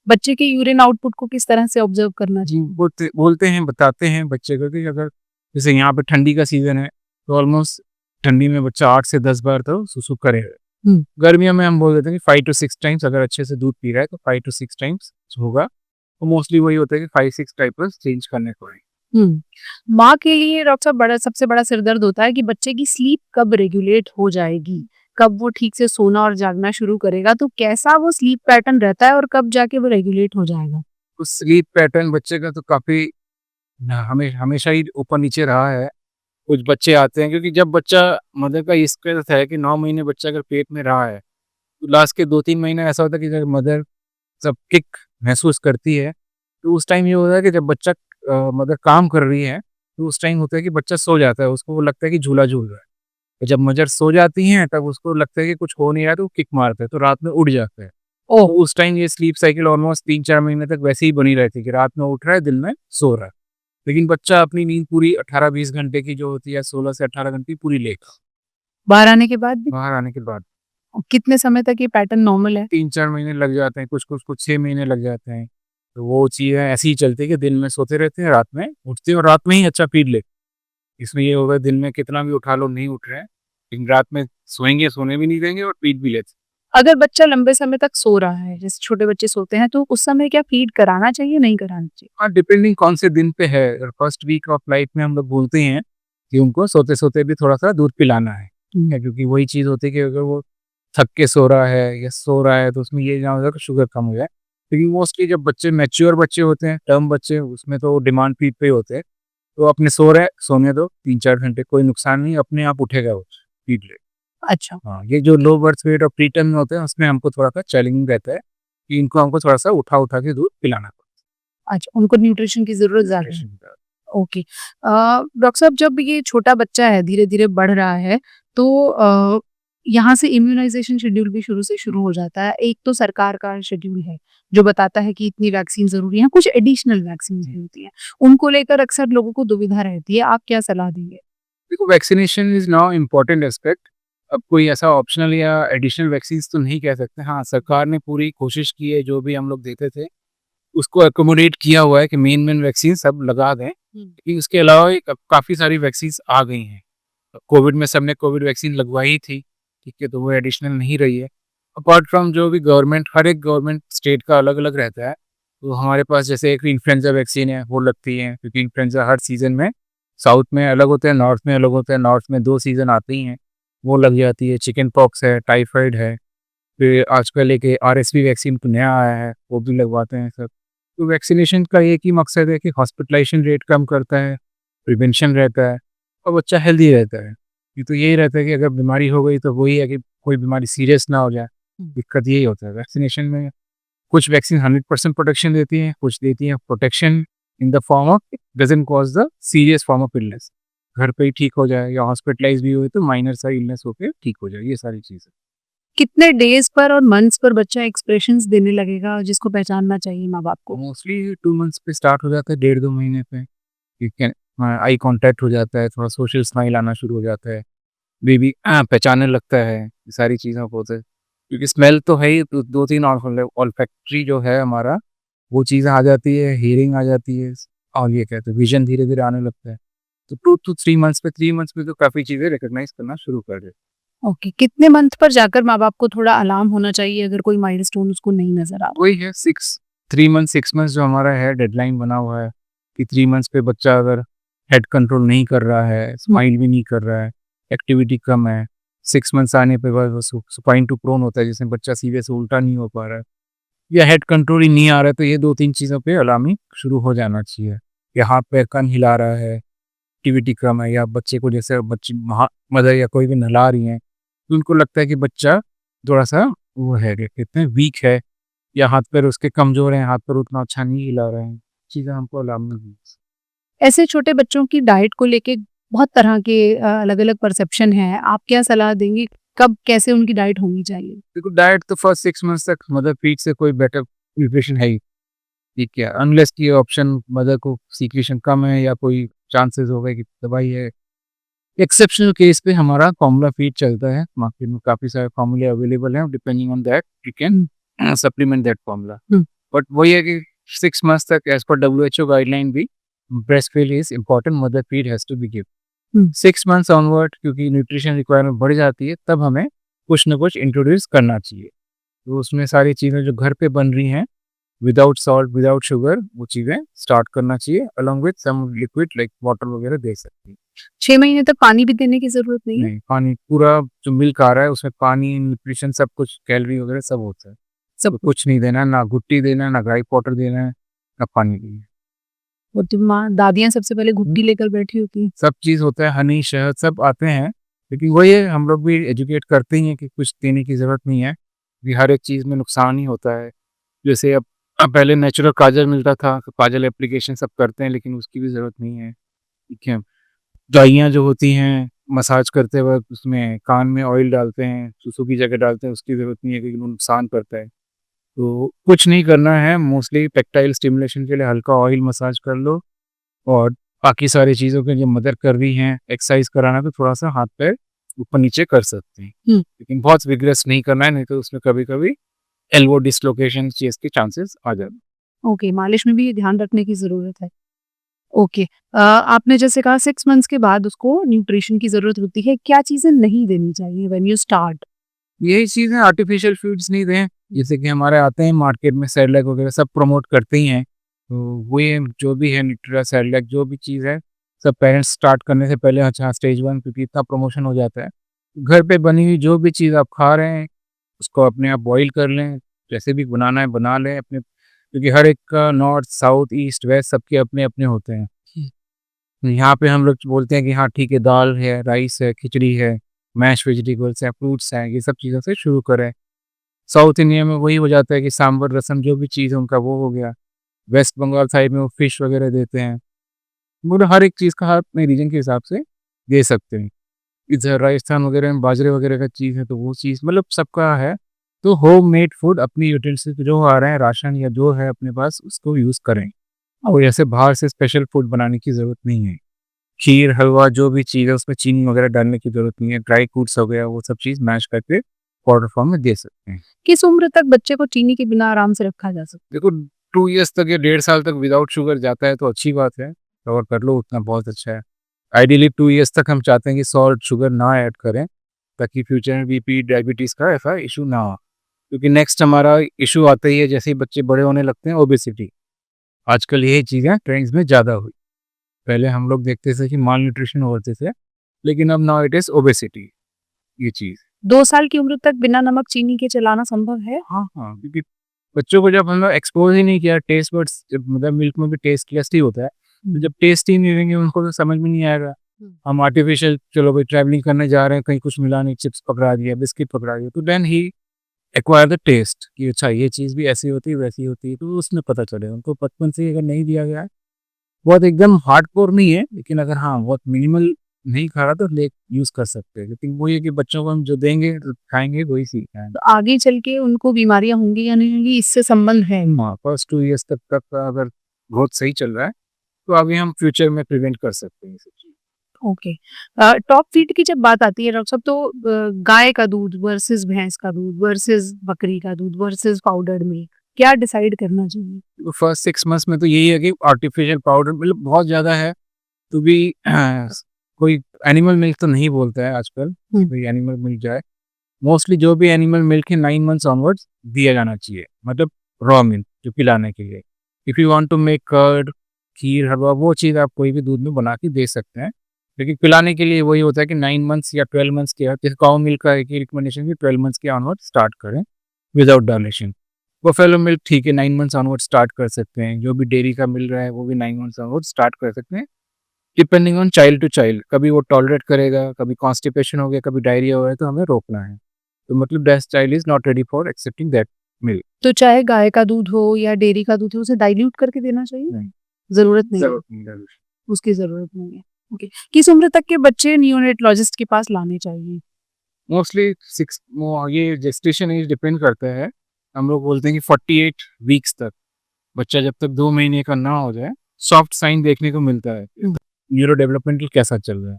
बच्चे के यूरिन आउटपुट को किस तरह से ऑब्जर्व करना
जी,
चाहिए?
बोलते बोलते हैं, बताते हैं बच्चे को कि अगर जैसे यहाँ पे ठंडी का सीज़न है, तो ऑलमोस्ट ठंडी में बच्चा 8 से 10 बार तो सुसु करेगा।
हम्म।
गर्मियों में हम बोल देते हैं कि 5 टू 6 टाइम्स, अगर अच्छे से दूध पी रहा है तो 5 टू 6 टाइम्स होगा। तो मोस्टली वही होता है कि 5-6 डायपर्स चेंज करने पड़ेंगे।
माँ के लिए डॉक्टर साहब सबसे बड़ा सिरदर्द होता है कि बच्चे की स्लीप कब रेगुलेट हो जाएगी, कब वो ठीक से सोना और जागना शुरू करेगा, तो कैसा वो स्लीप पैटर्न रहता है और कब जाके वो रेगुलेट हो जाएगा?
तो स्लीप पैटर्न बच्चे का तो काफ़ी हमेशा ही ऊपर-नीचे रहा है। कुछ बच्चे आते हैं क्योंकि जब बच्चा मदर का इसका है कि 9 महीने बच्चा अगर पेट में रहा है, तो लास्ट के 2-3 महीने ऐसा होता है कि जब मदर जब किक महसूस करती है, तो उस टाइम ये होता है कि जब बच्चा मदर काम कर रही है, तो उस टाइम होता है कि बच्चा सो जाता है, उसको वो लगता है कि झूला झूल रहा है। तो जब मदर सो जाती हैं, तब उसको लगता है कि कुछ हो नहीं रहा है, तो वो किक मारता है, तो रात में उठ जाता है।
ओह!
तो उस टाइम ये स्लीप साइकिल ऑलमोस्ट 3-4 महीने तक वैसे ही बनी रहती है कि रात में उठ रहा है, दिन में सो रहा है। लेकिन बच्चा अपनी नींद पूरी 18-20 घंटे की जो होती है, 16 से 18 घंटे पूरी लेगा,
बाहर आने के बाद भी?
बाहर आने के बाद।
कितने समय तक ये पैटर्न नॉर्मल है?
3-4 महीने लग जाते हैं, कुछ 6 महीने लग जाते हैं। तो वो चीज़ें ऐसी ही चलती है कि दिन में सोते रहते हैं, रात में उठते हैं और रात में ही अच्छा फ़ीड लेते हैं। इसमें ये होगा दिन में कितना भी उठा लो नहीं उठ रहे हैं, लेकिन रात में सोएँगे, सोने भी नहीं देंगे और फ़ीड भी लेते हैं।
अगर बच्चा लंबे समय तक सो रहा है, जैसे छोटे बच्चे सोते हैं, तो उस समय क्या फीड कराना चाहिए, नहीं कराना चाहिए?
हाँ, डिपेंडिंग कौन से दिन पे है, अगर फर्स्ट वीक ऑफ लाइफ में हम लोग बोलते हैं कि उनको सोते-सोते भी थोड़ा-सा दूध पिलाना है। ठीक है? क्योंकि वही चीज़ होती है कि अगर वो थक के सो रहा है या सो रहा है तो उसमें ये ना हो जाए कि शुगर कम हो जाए। लेकिन मोस्टली जब बच्चे मैच्योर बच्चे होते हैं, टर्म बच्चे, उसमें तो डिमांड फीड पे ही होते हैं। तो अपने सो रहे हैं, सोने दो 3-4 घंटे, कोई नुकसान नहीं, अपने आप उठेगा वो, फीड ले।
अच्छा।
हाँ, ये जो लो बर्थ वेट और प्रीटर्म में होते हैं उसमें हमको थोड़ा-सा चैलेंजिंग रहता है कि इनको हमको थोड़ा-सा उठा-उठा के दूध पिलाना
अच्छा, उनको न्यूट्रिशन की ज़रूरत ज़्यादा है।
पड़ता है।
ओके। डॉक्टर साहब जब ये छोटा बच्चा है, धीरे-धीरे बढ़ रहा है, तो यहाँ से इम्यूनाइज़ेशन शेड्यूल भी शुरू से शुरू हो जाता है। एक तो सरकार का शेड्यूल है, जो बताता है कि इतनी वैक्सीन ज़रूरी है, कुछ एडिशनल वैक्सीन्स भी होती हैं। उनको लेकर अक्सर लोगों को दुविधा रहती है, आप क्या सलाह देंगे?
देखो, vaccination is now important aspect. अब कोई ऐसा ऑप्शनल या एडिशनल वैक्सीन्स तो नहीं कह सकते। हाँ, सरकार ने पूरी कोशिश की है, जो भी हम लोग देते थे, उसको एक्कोमोडेट किया हुआ है कि मेन वैक्सीन सब लगा दें। लेकिन उसके अलावा एक काफ़ी सारी वैक्सीन्स आ गई हैं। कोविड में सबने कोविड वैक्सीन लगवाई ही थी, ठीक है? तो वो एडिशनल नहीं रही है। अपार्ट फ्रॉम जो भी गवर्नमेंट, हर एक गवर्नमेंट स्टेट का अलग-अलग रहता है। तो हमारे पास जैसे एक इन्फ्लुएंजा वैक्सीन है, वो लगती है क्योंकि इन्फ्लुएंजा हर सीज़न में साउथ में अलग होते हैं, नॉर्थ में अलग होते हैं। नॉर्थ में 2 सीज़न आते ही हैं, वो लग जाती है। चिकन पॉक्स है, टाइफाइड है, फिर आजकल एक आरएसवी वैक्सीन नया आया है, वो भी लगवाते हैं सब। तो वैक्सीनेशन का एक ही मकसद है कि हॉस्पिटलाइज़ेशन रेट कम करता है, प्रिवेंशन रहता है और बच्चा हेल्दी रहता है। ये तो यही रहता है कि अगर बीमारी हो गई तो वही है कि कोई बीमारी सीरियस ना हो जाए, दिक्कत यही होता है। वैक्सीनेशन में कुछ वैक्सीन 100% प्रोटेक्शन देती हैं, कुछ देती हैं protection in the form of it doesn't cause the serious form of illness. घर पे ही ठीक हो जाए या हॉस्पिटलाइज़ भी हुए तो माइनर सा इलनेस होके ठीक हो जाए, ये सारी चीज़ें।
कितने डेज़ पर और मंथ्स पर बच्चा एक्सप्रेशंस देने लगेगा, जिसको पहचानना चाहिए माँ-बाप को?
मोस्टली 2 मंथ्स पे स्टार्ट हो जाता है, डेढ़ 2 महीने पे। ठीक है? आई कॉन्टैक्ट हो जाता है, थोड़ा सोशल स्माइल आना शुरू हो जाता है। बेबी पहचानने लगता है, ये सारी चीज़ों को होता है। क्योंकि स्मेल तो है ही, तो 2-3 ऑल्फैक्टरी जो है हमारा, वो चीज़ें आ जाती है, हियरिंग आ जाती है और ये कहते हैं विज़न धीरे-धीरे आने लगता है। तो 2 टू 3 मंथ्स पे, 3 मंथ्स में तो काफ़ी चीज़ें रिकॉग्नाइज़ करना शुरू कर देते।
ओके, कितने मंथ पर जाकर माँ-बाप को थोड़ा अलार्म होना चाहिए अगर कोई माइलस्टोन उसको नहीं नज़र आ रहा?
वही है 3 मंथ 6 मंथ्स जो हमारा है डेडलाइन बना हुआ है कि 3 मंथ्स पे बच्चा अगर हेड कंट्रोल नहीं कर रहा है, स्माइल भी नहीं कर रहा है, एक्टिविटी कम है, 6 मंथ्स आने पे बस वो सुपाइन टू प्रोन होता है जिसमें बच्चा सीधे से उल्टा नहीं हो पा रहा है या हेड कंट्रोल ही नहीं आ रहा है, तो ये 2-3 चीज़ों पे अलार्मिंग शुरू हो जाना चाहिए। या हाथ पैर कम हिला रहा है, एक्टिविटी कम है या बच्चे को जैसे बच्चे मदर या कोई भी नहला रही हैं, तो उनको लगता है कि बच्चा थोड़ा-सा वो है, क्या कहते हैं, वीक है या हाथ-पैर उसके कमज़ोर हैं, हाथ-पैर उतना अच्छा नहीं हिला रहे हैं, चीज़ें हमको अलाउ नहीं हुई।
ऐसे छोटे बच्चों की डाइट को लेके बहुत तरह के अलग-अलग परसेप्शन है। आप क्या सलाह देंगी कब कैसे उनकी डाइट होनी चाहिए?
देखो डाइट तो फर्स्ट 6 मंथ्स तक मदर फीड से कोई बेटर न्यूट्रिशन है ही, ठीक है, अनलेस कि ये ऑप्शन मदर को सीक्रेशन कम है या कोई चांसेस हो गए कि दवाई है। एक्सेप्शनल केस पे हमारा फॉर्मूला फीड चलता है, मार्केट में काफ़ी सारे फॉर्मूले अवेलेबल हैं, depending on that you can supplement that formula.
हुँ।
बट वही है कि 6 मंथ्स तक एज़ पर डब्ल्यूएचओ गाइडलाइन भी breast feed is important, mother feed has to be given.
हुँ।
6 मंथ्स ऑनवर्ड क्योंकि न्यूट्रिशन रिक्वायरमेंट बढ़ जाती है, तब हमें कुछ न कुछ इंट्रोड्यूस करना चाहिए। तो उसमें सारी चीज़ें जो घर पे बन रही हैं, विदाउट सॉल्ट, विदाउट शुगर, वो चीज़ें स्टार्ट करना चाहिए, along with some liquid like water वगैरह दे सकती हैं।
6 महीने तक पानी भी देने की ज़रूरत नहीं है?
नहीं, पानी पूरा जो मिल्क आ रहा है उसमें पानी, न्यूट्रिशन सब कुछ, कैलोरी वगैरह सब होता है।
सब
तो कुछ नहीं देना है, ना घुट्टी देना है, ना ड्राई पाउडर देना है, ना पानी देना है।
वो तो माँ दादियाँ सबसे पहले घुट्टी लेकर बैठी होती हैं।
सब चीज़ होता है, हनी, शहद सब आते हैं, लेकिन वही है हम लोग भी एजुकेट करते ही हैं कि कुछ देने की ज़रूरत नहीं है, कि हर एक चीज़ में नुकसान ही होता है। जैसे अब पहले नेचुरल काजल मिलता था, तो काजल एप्लीकेशन सब करते हैं, लेकिन उसकी भी ज़रूरत नहीं है, ठीक है। दाइयाँ जो होती हैं, मसाज करते वक़्त उसमें कान में ऑयल डालते हैं, सुसु की जगह डालते हैं, उसकी ज़रूरत नहीं है क्योंकि वो नुकसान करता है। तो कुछ नहीं करना है, मोस्टली टैक्टाइल स्टिमुलेशन के लिए हल्का ऑयल मसाज कर लो और बाकी सारी चीज़ों के लिए मदद कर रही हैं, एक्सरसाइज़ कराना तो थोड़ा-सा हाथ-पैर ऊपर-नीचे कर सकते हैं।
हुँ।
लेकिन बहुत विगरस नहीं करना है, नहीं तो उसमें कभी-कभी एल्बो डिस्लोकेशन चीज़ के चांसेस आ जाते हैं।
ओके, मालिश में भी ये ध्यान रखने की ज़रूरत है। ओके। आपने जैसे कहा 6 मंथ्स के बाद उसको न्यूट्रिशन की ज़रूरत होती है, क्या चीज़ें नहीं देनी चाहिए व्हेन यू स्टार्ट?
यही चीज़ है, आर्टिफ़िशियल फूड्स नहीं दें, जैसे कि हमारे आते हैं मार्केट में सेरेलैक वगैरह सब प्रमोट करते ही हैं। तो वही जो भी है न्यूट्रेला, सेरेलैक जो भी चीज़ है, सब पेरेंट्स स्टार्ट करने से पहले अच्छा स्टेज 1 क्योंकि इतना प्रमोशन हो जाता है। घर पे बनी हुई जो भी चीज़ आप खा रहे हैं, उसको अपने आप बॉयल कर लें, जैसे भी बनाना है बना लें अपने, क्योंकि हर एक का नॉर्थ, साउथ, ईस्ट, वेस्ट सबके अपने-अपने होते हैं। यहाँ पे हम लोग बोलते हैं कि हाँ ठीक है, दाल है, राइस है, खिचड़ी है, मैश वेजिटेबल्स हैं, फ्रूट्स हैं, ये सब चीज़ों से शुरू करें। साउथ इंडिया में वही हो जाता है कि सांभर, रसम जो भी चीज़ है उनका वो हो गया। वेस्ट बंगाल साइड में वो फिश वगैरह देते हैं। मतलब हर एक चीज़ का आप अपने रीजन के हिसाब से दे सकते हैं। इधर राजस्थान वगैरह में बाजरे वगैरह का चीज़ है तो वो चीज़ मतलब सबका है। तो होममेड फूड अपनी यूटेंसिल जो आ रहे हैं राशन या जो है अपने पास उसको यूज़ करें। और ऐसे बाहर से स्पेशल फूड बनाने की ज़रूरत नहीं है। खीर, हलवा जो भी चीज़ है उसमें चीनी वगैरह डालने की ज़रूरत नहीं है। ड्राई फ्रूट्स हो गया वो सब चीज़ मैश करके पाउडर फॉर्म में दे सकते हैं।
किस उम्र तक बच्चे को चीनी के बिना आराम से रखा जा सकता
देखो 2 इयर्स तक या 1.5 साल तक विदाउट शुगर जाता है तो अच्छी बात है, कवर कर लो उतना बहुत अच्छा है। आइडियली 2 इयर्स तक हम चाहते हैं कि सॉल्ट, शुगर ना ऐड करें, ताकि फ्यूचर में बीपी, डायबिटीज़ का ऐसा इश्यू ना हो। क्योंकि नेक्स्ट हमारा इश्यू आता ही है जैसे ही बच्चे बड़े होने लगते हैं, ओबेसिटी। आजकल यही चीज़ें ट्रेंड्स में ज़्यादा हुई। पहले हम लोग देखते थे कि माल न्यूट्रिशन होते थे, लेकिन अब नाउ इट इज़ ओबेसिटी, ये चीज़।
है? 2 साल की उम्र तक बिना नमक चीनी के चलाना संभव है?
हाँ, हाँ, क्योंकि बच्चों को जब हम लोग एक्सपोज़ ही नहीं किया, टेस्ट बड्स जब मतलब मिल्क में भी टेस्टलेस ही होता है, तो जब टेस्ट ही नहीं लेंगे उनको तो समझ में नहीं आएगा।
हुँ।
हम आर्टिफ़िशियल चलो भाई ट्रैवलिंग करने जा रहे हैं, कहीं कुछ मिला नहीं, चिप्स पकड़ा दिया, बिस्किट पकड़ा दिया, तो then he acquire the taste कि अच्छा ये चीज़ भी ऐसी होती है, वैसी होती है, तो उसमें पता चलेगा। उनको बचपन से ही अगर नहीं दिया गया है, बहुत एकदम हार्डकोर नहीं है, लेकिन अगर हाँ, बहुत मिनिमल नहीं खा रहा तो ले यूज़ कर सकते हैं। लेकिन वही है कि बच्चों को हम जो देंगे, तो खाएँगे वही सीखना है।
तो आगे चल के उनको बीमारियाँ होंगी या नहीं होंगी इससे संबंध है?
हाँ, फर्स्ट 2 इयर्स तक का अगर ग्रोथ सही चल रहा है, तो आगे हम फ्यूचर में प्रिवेंट कर सकते हैं ये सब चीज़।
ओके। टॉप फीड की जब बात आती है डॉक्टर साहब तो गाय का दूध वर्सेस भैंस का दूध वर्सेस बकरी का दूध वर्सेस पाउडर्ड मिल्क क्या डिसाइड करना चाहिए?
तो फर्स्ट 6 मंथ्स में तो यही है कि आर्टिफिशियल पाउडर मतलब बहुत ज़्यादा है, तो भी कोई एनिमल मिल्क तो नहीं बोलता है आजकल,
हुँ।
कोई एनिमल मिल्क जाए। मोस्टली जो भी एनिमल मिल्क है 9 मंथ्स ऑनवर्ड्स दिया जाना चाहिए, मतलब रॉ मिल्क जो पिलाने के लिए। If you want to make curd, kheer, halwa वो चीज़ आप कोई भी दूध में बना के दे सकते हैं। लेकिन पिलाने के लिए वही होता है कि 9 मंथ्स या 12 मंथ्स के जैसे काऊ मिल्क का एक ही रिकमेंडेशन है 12 मंथ्स के ऑनवर्ड स्टार्ट करें विदाउट डायलेशन। बफेलो मिल्क ठीक है 9 मंथ्स ऑनवर्ड स्टार्ट कर सकते हैं। जो भी डेयरी का मिल रहा है वो भी 9 मंथ्स ऑनवर्ड स्टार्ट कर सकते हैं। Depending on child to child, कभी वो टॉलरेट करेगा, कभी कॉन्स्टिपेशन हो गया, कभी डायरिया हो गया, तो हमें रोकना है। तो मतलब that child is not ready for accepting that milk.
तो चाहे गाय का दूध हो या डेयरी का दूध हो, उसे डाइल्यूट करके देना चाहिए?
नहीं,
ज़रूरत नहीं है,
ज़रूरत नहीं है।
उसकी ज़रूरत नहीं है। ओके। किस उम्र तक के बच्चे नियोनेटोलॉजिस्ट के पास लाने चाहिए?
मोस्टली 6 वो ये जेस्टेशन एज डिपेंड करता है। हम लोग बोलते हैं कि 48 वीक्स तक, बच्चा जब तक 2 महीने का ना हो जाए, सॉफ्ट साइन देखने को मिलता है। न्यूरो डेवलपमेंटल कैसा चल रहा है।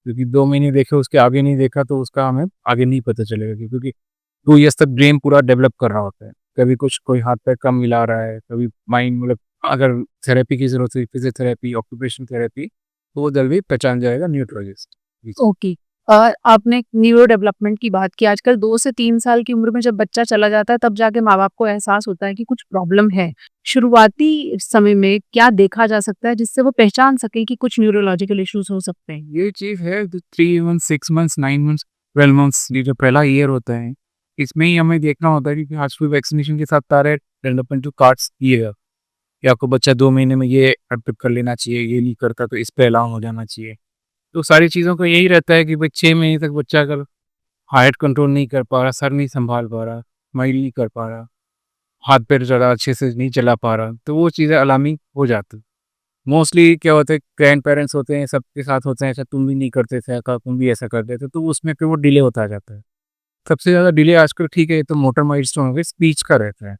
क्योंकि 2 महीने देखे उसके आगे नहीं देखा तो उसका हमें आगे नहीं पता चलेगा क्योंकि 2 ईयर्स तक ब्रेन पूरा डेवलप कर रहा होता है। कभी कुछ कोई हाथ पैर कम मिला रहा है, कभी माइंड मतलब अगर थेरेपी की ज़रूरत है, फिजियोथेरेपी, ऑक्यूपेशन थेरेपी, तो वो जल्दी पहचान जाएगा न्यूरोलॉजिस्ट। जी।
ओके। आपने न्यूरो डेवलपमेंट की बात की। आजकल 2 से 3 साल की उम्र में जब बच्चा चला जाता है, तब जाके माँ-बाप को एहसास होता है कि कुछ प्रॉब्लम है। शुरुआती समय में क्या देखा जा सकता है जिससे वो पहचान सकें कि कुछ न्यूरोलॉजिकल इश्यूज़ हो सकते हैं?
ये चीज़ है जो 3 मंथ्स, 6 मंथ्स, 9 मंथ्स, 12 मंथ्स ये जो पहला ईयर होता है, इसमें ही हमें देखना होता है क्योंकि आजकल वैक्सीनेशन के साथ सारे डेवलपमेंटल कार्ड्स दिए हैं कि आपको बच्चा 2 महीने में ये एडॉप्ट कर लेना चाहिए, ये नहीं करता तो इस पे अलाउ हो जाना चाहिए। तो सारी चीज़ों का यही रहता है कि भाई 6 महीने तक बच्चा अगर हार्ट कंट्रोल नहीं कर पा रहा, सर नहीं सँभाल पा रहा, स्माइल नहीं कर पा रहा, हाथ-पैर ज़्यादा अच्छे से नहीं चला पा रहा, तो वो चीज़ें अलार्मिंग हो जाती। मोस्टली क्या होता है ग्रैंड पेरेंट्स होते हैं, सबके साथ होते हैं, ऐसा तुम भी नहीं करते थे, ऐसा तुम भी ऐसा करते थे, तो उसमें फिर वो डिले होता जाता है। सबसे ज़्यादा डिले आजकल ठीक है, ये तो मोटर माइलस्टोन हो गए, स्पीच का रहता है,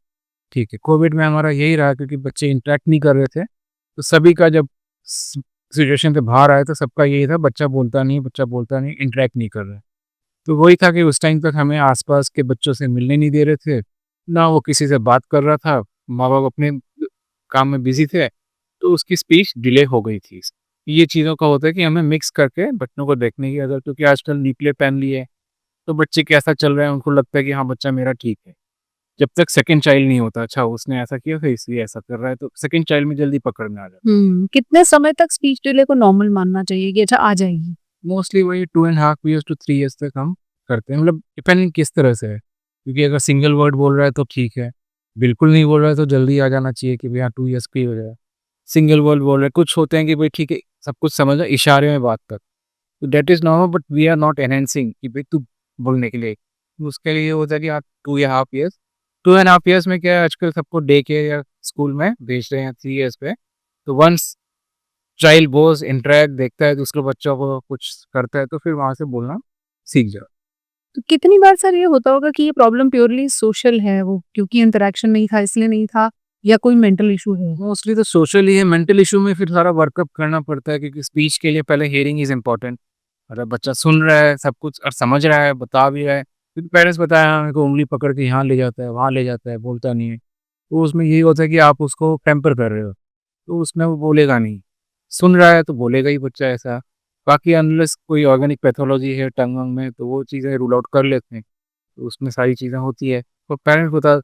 ठीक है। कोविड में हमारा यही रहा क्योंकि बच्चे इंटरैक्ट नहीं कर रहे थे, तो सभी का जब स सिचुएशन से बाहर आए तो सबका यही था बच्चा बोलता नहीं, इंटरैक्ट नहीं कर रहा है। तो वही था कि उस टाइम तक हमें आस-पास के बच्चों से मिलने नहीं दे रहे थे, ना वो किसी से बात कर रहा था, माँ-बाप अपने काम में बिज़ी थे, तो उसकी स्पीच डिले हो गई थी। ये चीज़ों का होता है कि हमें मिक्स करके बच्चों को देखने की अगर क्योंकि आजकल न्यूक्लियर फैमिली है, तो बच्चे कैसा चल रहे हैं उनको लगता है कि हाँ, बच्चा मेरा ठीक है। जब तक सेकंड चाइल्ड नहीं होता, अच्छा उसने ऐसा किया था इसलिए ऐसा कर रहा है, तो सेकंड चाइल्ड में जल्दी पकड़ में आ जाता है।
कितने समय तक स्पीच डिले को नॉर्मल मानना चाहिए कि अच्छा आ जाएगी?
मोस्टली वही 2 and half years to 3 years तक हम करते हैं, मतलब डिपेंडिंग किस तरह से है। क्योंकि अगर सिंगल वर्ड बोल रहा है तो ठीक है, बिल्कुल नहीं बोल रहा है तो जल्दी आ जाना चाहिए कि भैया 2 ईयर्स की हो जाए। सिंगल वर्ड बोल रहे हैं, कुछ होते हैं कि भाई ठीक है, सब कुछ समझ रहा है, इशारे में बात कर। तो that is normal but we are not enhancing कि भाई तू बोलने के लिए। उसके लिए ये होता है कि आप 2 या half years 2 and half years में क्या है आजकल सबको डे केयर या स्कूल में भेज रहे हैं 3 ईयर्स पे। तो वन्स चाइल्ड गोज़ इंटरैक्ट देखता है दूसरे बच्चों को कुछ करता है तो फिर वहाँ से बोलना सीख जाओ।
तो कितनी बार सर ये होता होगा कि ये प्रॉब्लम प्योरली सोशल है, वो क्योंकि इंटरैक्शन नहीं था इसलिए नहीं था, या कोई मेंटल इश्यू है?
मोस्टली तो सोशल ही है, मेंटल इश्यू में फिर सारा वर्कअप करना पड़ता है क्योंकि स्पीच के लिए पहले हियरिंग इज़ इम्पोर्टेंट। अगर बच्चा सुन रहा है सब कुछ और समझ रहा है, बता भी रहा है, क्योंकि पेरेंट्स बताया हाँ, मेरे को उँगली पकड़ के यहाँ ले जाता है, वहाँ ले जाता है, बोलता नहीं है। तो उसमें यही होता है कि आप उसको पैम्पर कर रहे हो, तो उसमें वो बोलेगा नहीं। सुन रहा है तो बोलेगा ही बच्चा ऐसा। बाकी अनलेस कोई ऑर्गेनिक पैथोलॉजी है टंग-वंग में तो वो चीज़ें रूल आउट कर लेते हैं। तो उसमें सारी चीज़ें होती है। तो पेरेंट्स बता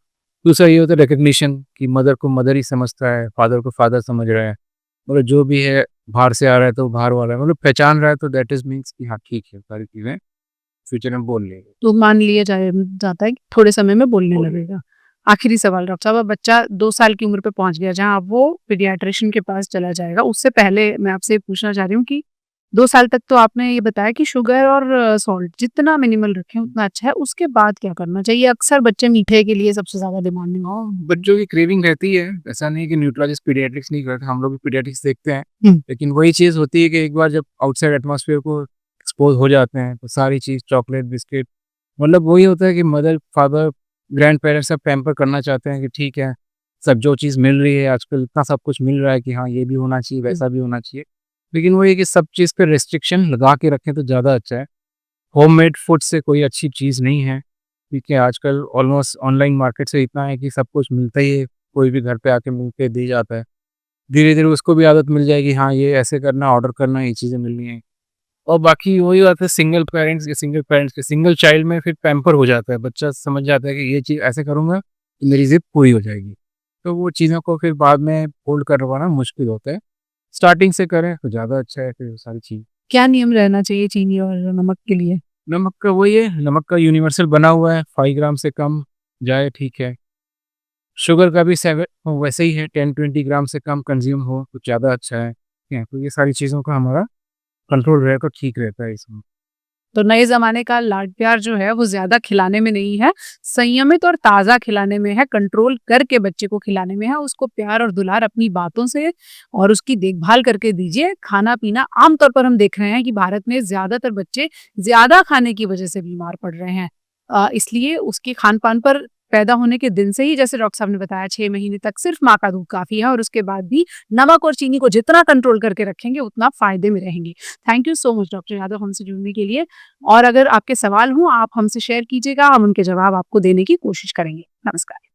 दूसरा ये होता है रिकॉग्निशन कि मदर को मदर ही समझता है, फादर को फादर समझ रहा है। मतलब जो भी है बाहर से आ रहा है तो बाहर वाला है, मतलब पहचान रहा है तो दैट इज़ मीन्स कि हाँ ठीक है, सारी चीज़ें फ्यूचर में बोल लेंगे।
तो मान लिया जाता है कि थोड़े समय में बोलने
बोल
लगेगा। आखिरी सवाल डॉक्टर साहब, अब बच्चा 2 साल की उम्र पे पहुँच गया जहाँ अब वो पीडियाट्रिशियन के पास चला जाएगा। उससे पहले मैं आपसे ये पूछना चाह रही हूँ कि 2 साल तक तो आपने ये बताया कि शुगर और सॉल्ट जितना मिनिमल रखें उतना अच्छा है। उसके बाद क्या करना चाहिए? अक्सर बच्चे मीठे के लिए सबसे ज़्यादा डिमांडिंग
हाँ, बच्चों की क्रेविंग रहती है। ऐसा नहीं है कि न्यूट्रोलॉजिस्ट पीडियाट्रिक्स नहीं करते, हम लोग भी पीडियाट्रिक्स देखते हैं।
हुँ।
लेकिन वही चीज़ होती है कि एक बार जब आउटसाइड एटमॉस्फेयर को एक्सपोज़ हो जाते हैं, तो सारी चीज़ चॉकलेट, बिस्किट मतलब वही होता है कि मदर, फादर, ग्रैंड-पेरेंट्स सब पैम्पर करना चाहते हैं कि ठीक है, सब जो चीज़ मिल रही है आजकल इतना सब कुछ मिल रहा है कि हाँ, ये भी होना चाहिए, वैसा भी होना चाहिए। लेकिन वही है कि सब चीज़ पे रिस्ट्रिक्शन लगा के रखें तो ज़्यादा अच्छा है। होममेड फूड से कोई अच्छी चीज़ नहीं है, ठीक है? आजकल ऑलमोस्ट ऑनलाइन मार्केट से इतना है कि सब कुछ मिलता ही है, कोई भी घर पे आके मिल के दे जाता है। धीरे-धीरे उसको भी आदत मिल जाएगी, हाँ, ये ऐसे करना, ऑर्डर करना, ये चीज़ें मिलनी है। और बाकी वही बात है सिंगल पेरेंट्स के सिंगल चाइल्ड में फिर पैम्पर हो जाता है, बच्चा समझ जाता है कि ये चीज़ ऐसे करूँगा, तो मेरी ज़िद पूरी हो जाएगी। तो वो चीज़ों को फिर बाद में होल्ड करवाना मुश्किल होता है। स्टार्टिंग से करें तो ज़्यादा अच्छा है फिर वो सारी चीज़।
क्या नियम रहना चाहिए चीनी और नमक के लिए?
नमक का वही है, नमक का यूनिवर्सल बना हुआ है, 5 ग्राम से कम जाए ठीक है। शुगर का भी 7 वैसे ही है 10-20 ग्राम से कम कंज़्यूम हो तो ज़्यादा अच्छा है। सकते हैं। तो ये सारी चीज़ों का हमारा कंट्रोल रहे तो ठीक रहता है इसमें।
तो नए ज़माने का लाड-प्यार जो है वो ज़्यादा खिलाने में नहीं है, संयमित और ताज़ा खिलाने में है, कंट्रोल करके बच्चे को खिलाने में है। उसको प्यार और दुलार अपनी बातों से और उसकी देखभाल करके दीजिए। खाना-पीना आम तौर पर हम देख रहे हैं कि भारत में ज़्यादातर बच्चे ज़्यादा खाने की वजह से बीमार पड़ रहे हैं। इसलिए उसके खान-पान पर पैदा होने के दिन से ही जैसे डॉक्टर साहब ने बताया 6 महीने तक सिर्फ़ माँ का दूध काफ़ी है और उसके बाद भी नमक और चीनी को जितना कंट्रोल करके रखेंगे उतना फ़ायदे में रहेंगे। Thank you so much doctor Yadav हमसे जुड़ने के लिए। और अगर आपके सवाल हों, आप हमसे शेयर कीजिएगा, हम उनके जवाब आपको देने की कोशिश करेंगे। नमस्कार।